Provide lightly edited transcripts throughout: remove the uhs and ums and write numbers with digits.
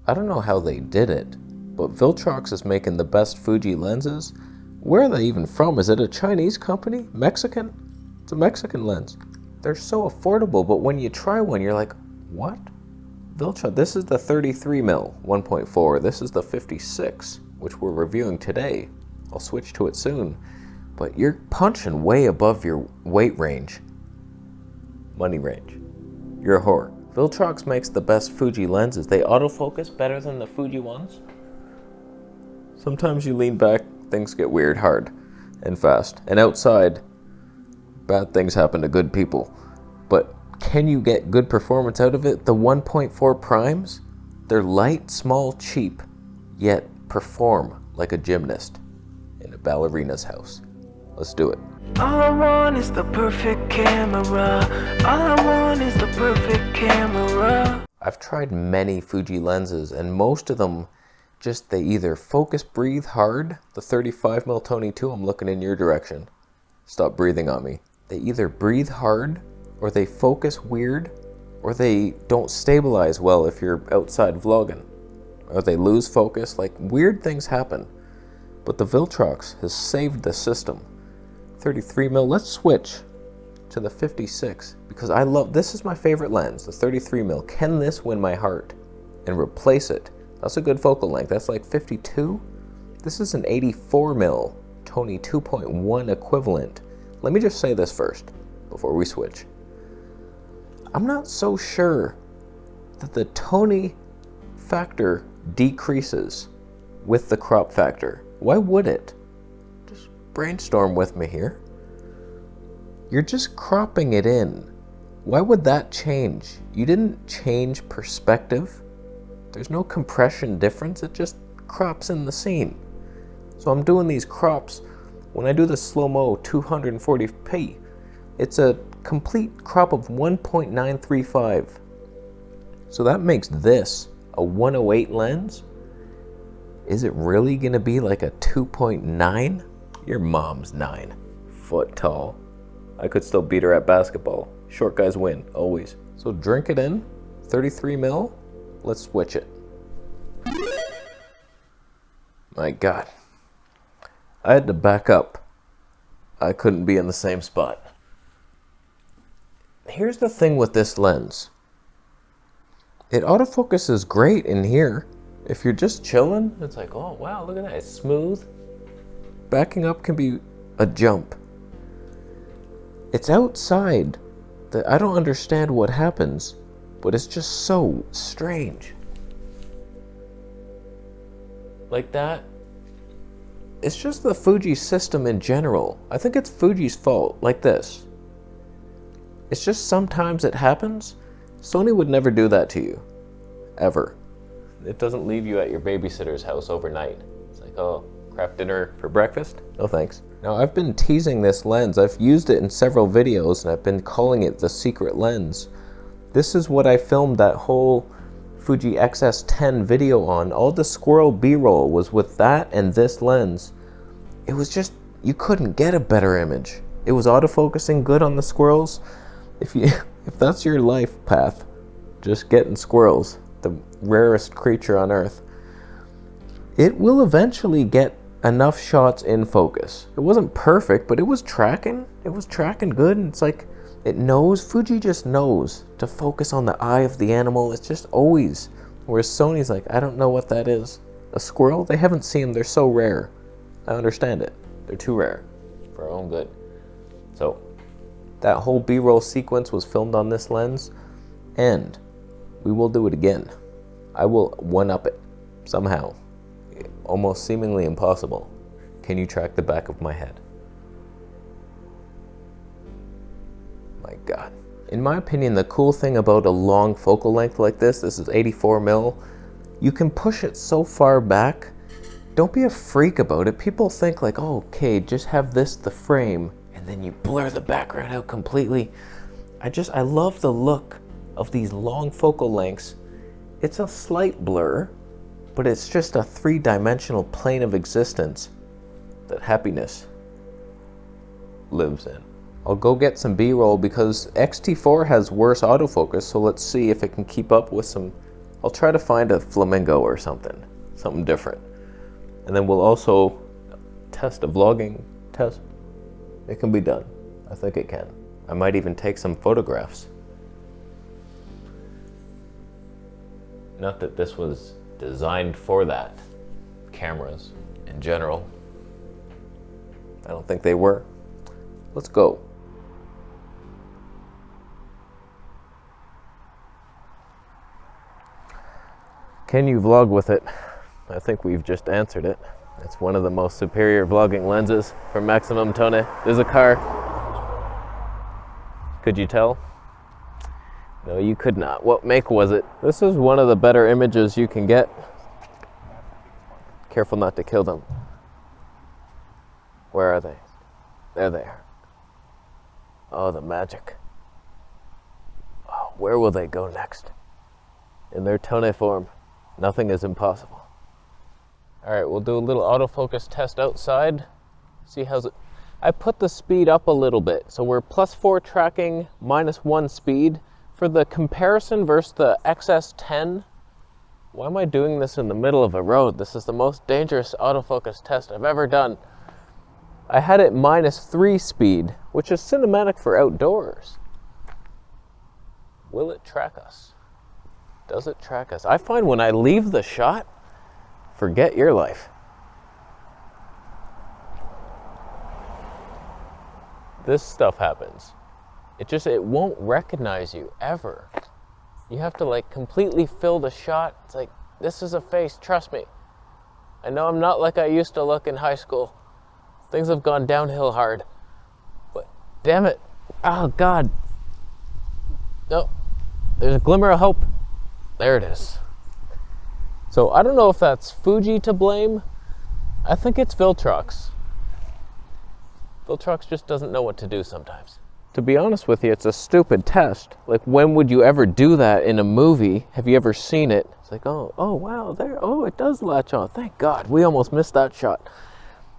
I don't know how they did it, but Viltrox is making the best Fuji lenses. Where are they even from? Is it a Chinese company? Mexican? It's a Mexican lens. They're so affordable, but when you try one, you're like, what? Viltrox, this is the 33mm 1.4. This is the 56, which we're reviewing today. I'll switch to it soon. But you're punching way above your weight range. Money range. You're a whore. Viltrox makes the best Fuji lenses. They autofocus better than the Fuji ones. Sometimes you lean back, things get weird hard and fast. And outside, bad things happen to good people. But can you get good performance out of it? The 1.4 primes, they're light, small, cheap, yet perform like a gymnast in a ballerina's house. Let's do it. All I want is the perfect camera. All I want is the perfect camera. I've tried many Fuji lenses, and most of them just, they either focus breathe hard. The 35mm Tony 2, I'm looking in your direction. Stop breathing on me. They either breathe hard, or they focus weird, or they don't stabilize well if you're outside vlogging, or they lose focus. Like, weird things happen. But the Viltrox has saved the system. 33mm, let's switch to the 56, because I love, this is my favorite lens, the 33mm. Can this win my heart and replace it? That's a good focal length. That's like 52. This is an 84mm Tony 2.1 equivalent. Let me just say this first before we switch. I'm not so sure that the Tony factor decreases with the crop factor. Why would it? Just brainstorm with me here. You're just cropping it in. Why would that change? You didn't change perspective. There's no compression difference. It just crops in the scene. So I'm doing these crops. When I do the slow-mo 240p, it's a complete crop of 1.935. So that makes this a 108 lens. Is it really gonna be like a 2.9? Your mom's 9 foot tall. I could still beat her at basketball. Short guys win, always. So drink it in, 33mm. Let's switch it. My God. I had to back up. I couldn't be in the same spot. Here's the thing with this lens. It autofocuses great in here. If you're just chilling, it's like, oh wow, look at that, it's smooth. Backing up can be a jump. It's outside that I don't understand what happens, but it's just so strange. Like that. It's just the Fuji system in general. I think it's Fuji's fault, like this. It's just sometimes it happens. Sony would never do that to you. Ever. It doesn't leave you at your babysitter's house overnight. It's like, oh, craft dinner for breakfast? No thanks. Now, I've been teasing this lens. I've used it in several videos, and I've been calling it the secret lens. This is what I filmed that whole Fuji XS10 video on. All the squirrel B-roll was with that and this lens. It was just, you couldn't get a better image. It was autofocusing good on the squirrels. If that's your life path, just getting squirrels, the rarest creature on earth, it will eventually get enough shots in focus. It wasn't perfect, but it was tracking. It was tracking good, and it's like, it knows, Fuji just knows to focus on the eye of the animal. It's just always, whereas Sony's like, I don't know what that is. A squirrel? They haven't seen them, they're so rare. I understand it. They're too rare for our own good. So, that whole B-roll sequence was filmed on this lens, and we will do it again. I will one-up it somehow. Almost seemingly impossible. Can you track the back of my head? My God. In my opinion, the cool thing about a long focal length like this is 84mm, you can push it so far back. Don't be a freak about it. People think like, oh, okay, just have this, the frame, and then you blur the background out completely. I love the look of these long focal lengths. It's a slight blur, but it's just a three-dimensional plane of existence that happiness lives in. I'll go get some B-roll because XT4 has worse autofocus, so let's see if it can keep up with some I'll try to find a flamingo or something different. And then we'll also test a vlogging test. It can be done. I think it can. I might even take some photographs. Not that this was designed for that. Cameras in general. I don't think they were. Let's go. Can you vlog with it? I think we've just answered it. It's one of the most superior vlogging lenses for maximum tone. There's a car. Could you tell? No, you could not. What make was it? This is one of the better images you can get. Careful not to kill them. Where are they? There they are. Oh, the magic. Oh, where will they go next? In their tone form, nothing is impossible. All right, we'll do a little autofocus test outside. See how's it. I put the speed up a little bit. So we're +4 tracking, -1 speed. For the comparison versus the XS10, why am I doing this in the middle of a road? This is the most dangerous autofocus test I've ever done. I had it -3 speed, which is cinematic for outdoors. Will it track us? Does it track us? I find when I leave the shot, forget your life. This stuff happens. It won't recognize you ever. You have to like completely fill the shot. It's like, this is a face, trust me. I know I'm not like I used to look in high school. Things have gone downhill hard. But damn it. Oh God. No, there's a glimmer of hope. There it is. So I don't know if that's Fuji to blame. I think it's Viltrox. Viltrox just doesn't know what to do sometimes. To be honest with you, it's a stupid test. Like, when would you ever do that in a movie? Have you ever seen it? It's like, oh wow, there, oh, it does latch on. Thank God, we almost missed that shot.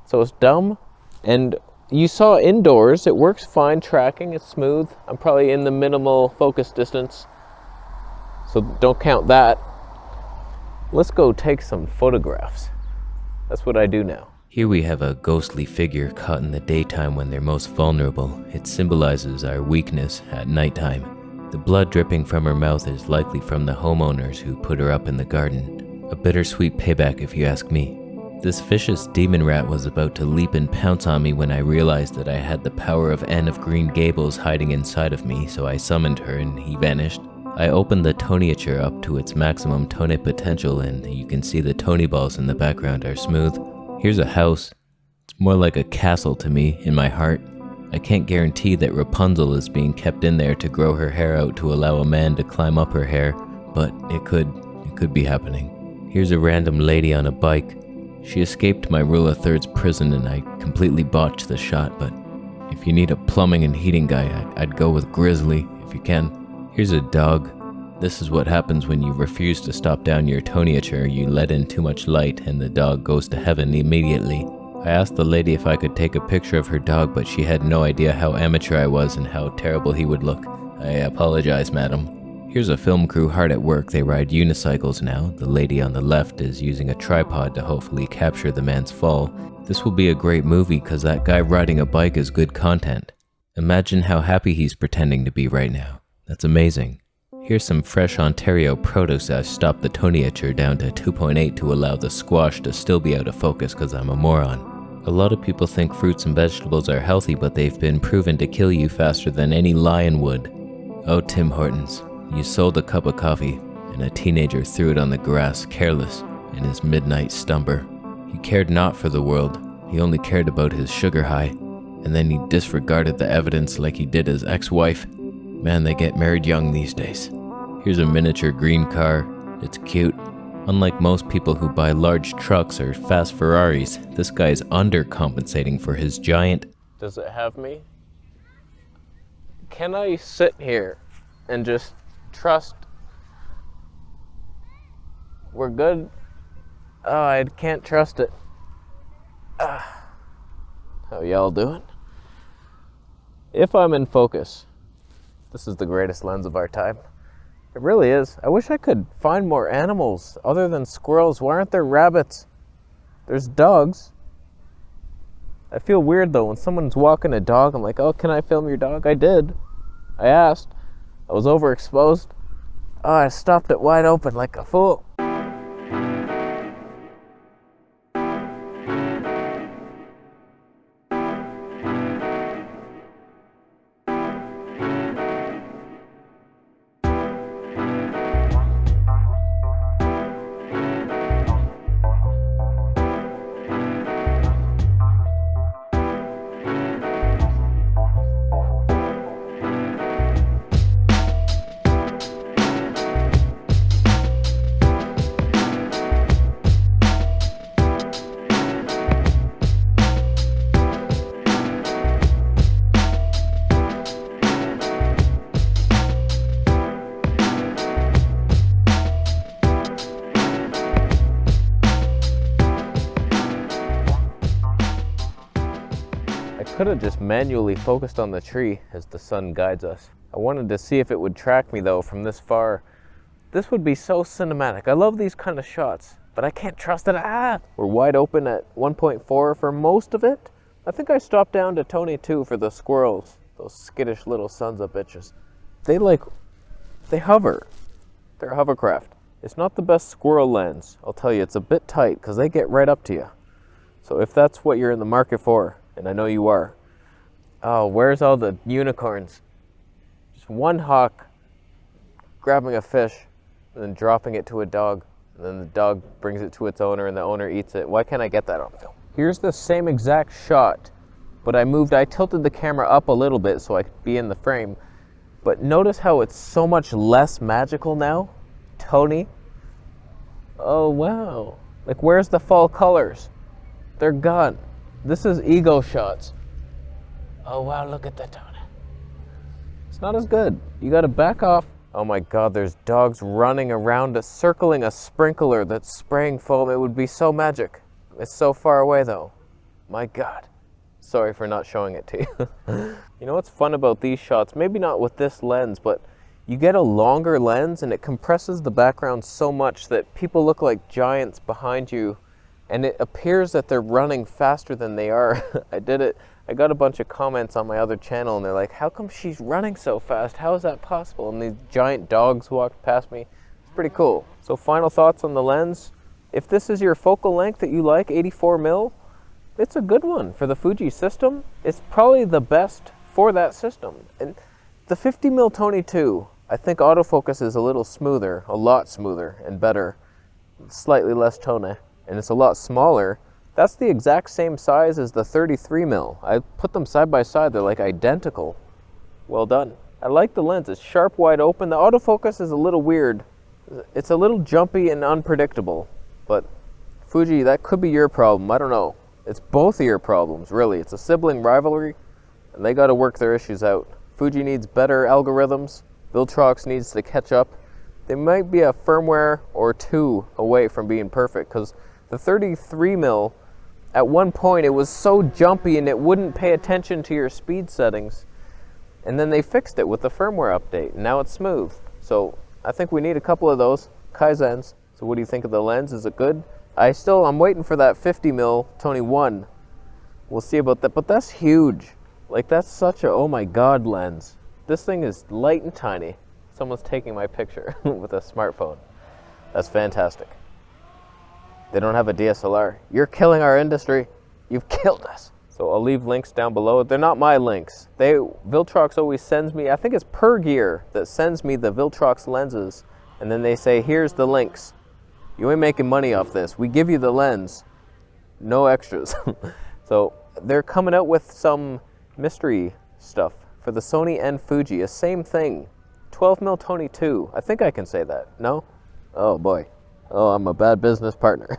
So it's dumb. And you saw indoors, it works fine tracking, it's smooth. I'm probably in the minimal focus distance, so don't count that. Let's go take some photographs. That's what I do now. Here we have a ghostly figure caught in the daytime when they're most vulnerable. It symbolizes our weakness at nighttime. The blood dripping from her mouth is likely from the homeowners who put her up in the garden. A bittersweet payback if you ask me. This vicious demon rat was about to leap and pounce on me when I realized that I had the power of Anne of Green Gables hiding inside of me, so I summoned her and he vanished. I opened the toniature up to its maximum tone potential and you can see the tony balls in the background are smooth. Here's a house. It's more like a castle to me, in my heart. I can't guarantee that Rapunzel is being kept in there to grow her hair out to allow a man to climb up her hair, but it could be happening. Here's a random lady on a bike. She escaped my rule of thirds prison and I completely botched the shot, but if you need a plumbing and heating guy, I'd go with Grizzly, if you can. Here's a dog. This is what happens when you refuse to stop down your toniature. You let in too much light and the dog goes to heaven immediately. I asked the lady if I could take a picture of her dog, but she had no idea how amateur I was and how terrible he would look. I apologize, madam. Here's a film crew hard at work. They ride unicycles now. The lady on the left is using a tripod to hopefully capture the man's fall. This will be a great movie because that guy riding a bike is good content. Imagine how happy he's pretending to be right now. That's amazing. Here's some fresh Ontario produce. I stopped the toniature down to 2.8 to allow the squash to still be out of focus because I'm a moron. A lot of people think fruits and vegetables are healthy, but they've been proven to kill you faster than any lion would. Oh, Tim Hortons, you sold a cup of coffee and a teenager threw it on the grass, careless, in his midnight stumper. He cared not for the world. He only cared about his sugar high. And then he disregarded the evidence like he did his ex-wife. Man, they get married young these days. Here's a miniature green car. It's cute. Unlike most people who buy large trucks or fast Ferraris, this guy's undercompensating for his giant... Does it have me? Can I sit here and just trust we're good? Oh, I can't trust it. How y'all doing? If I'm in focus, this is the greatest lens of our time. It really is. I wish I could find more animals other than squirrels. Why aren't there rabbits? There's dogs. I feel weird though when someone's walking a dog. I'm like, oh, can I film your dog? I did. I asked. I was overexposed. Oh, I stopped it wide open like a fool. I could have just manually focused on the tree as the sun guides us. I wanted to see if it would track me though from this far. This would be so cinematic. I love these kind of shots, but I can't trust it. We're wide open at 1.4 for most of it. I think I stopped down to Tony 2 for the squirrels. Those skittish little sons of bitches. They hover. They're a hovercraft. It's not the best squirrel lens. I'll tell you, it's a bit tight because they get right up to you. So if that's what you're in the market for, and I know you are. Oh, where's all the unicorns? Just one hawk grabbing a fish and then dropping it to a dog. And then the dog brings it to its owner and the owner eats it. Why can't I get that on film? Here's the same exact shot, but I tilted the camera up a little bit so I could be in the frame. But notice how it's so much less magical now? Tony? Oh, wow. Like, where's the fall colors? They're gone. This is ego shots. Oh wow, look at the Tony. It's not as good. You gotta back off. Oh my god, there's dogs running around us, circling a sprinkler that's spraying foam. It would be so magic. It's so far away though. My god. Sorry for not showing it to you. You know what's fun about these shots? Maybe not with this lens, but you get a longer lens and it compresses the background so much that people look like giants behind you. And it appears that they're running faster than they are. I did it. I got a bunch of comments on my other channel and they're like, how come she's running so fast? How is that possible? And these giant dogs walked past me. It's pretty cool. So final thoughts on the lens. If this is your focal length that you like, 84mm, it's a good one for the Fuji system. It's probably the best for that system. And the 50mm Tony 2, I think autofocus is a little smoother, a lot smoother and better. Slightly less tone. And it's a lot smaller. That's the exact same size as the 33mm. I put them side by side, they're like identical. Well done. I like the lens, it's sharp, wide open. The autofocus is a little weird. It's a little jumpy and unpredictable, but Fuji, that could be your problem, I don't know. It's both of your problems, really. It's a sibling rivalry, and they gotta work their issues out. Fuji needs better algorithms, Viltrox needs to catch up. They might be a firmware or two away from being perfect, because the 33mm, at one point it was so jumpy and it wouldn't pay attention to your speed settings. And then they fixed it with the firmware update. Now it's smooth. So I think we need a couple of those Kaizens. So what do you think of the lens? Is it good? I'm waiting for that 50mm Tony 1. We'll see about that. But that's huge. Like, that's such a oh my god lens. This thing is light and tiny. Someone's taking my picture with a smartphone. That's fantastic. They don't have a DSLR. You're killing our industry. You've killed us. So I'll leave links down below. They're not my links. Viltrox always sends me, I think it's Per Gear that sends me the Viltrox lenses. And then they say, here's the links. You ain't making money off this. We give you the lens. No extras. So they're coming out with some mystery stuff for the Sony and Fuji. A same thing. 12mm Tony 2. I think I can say that. No? Oh boy. Oh, I'm a bad business partner.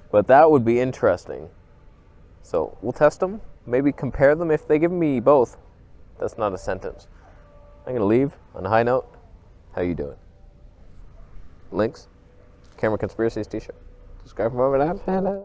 But that would be interesting. So we'll test them. Maybe compare them if they give me both. That's not a sentence. I'm going to leave on a high note. How you doing? Links. Camera Conspiracies t-shirt. Subscribe for more.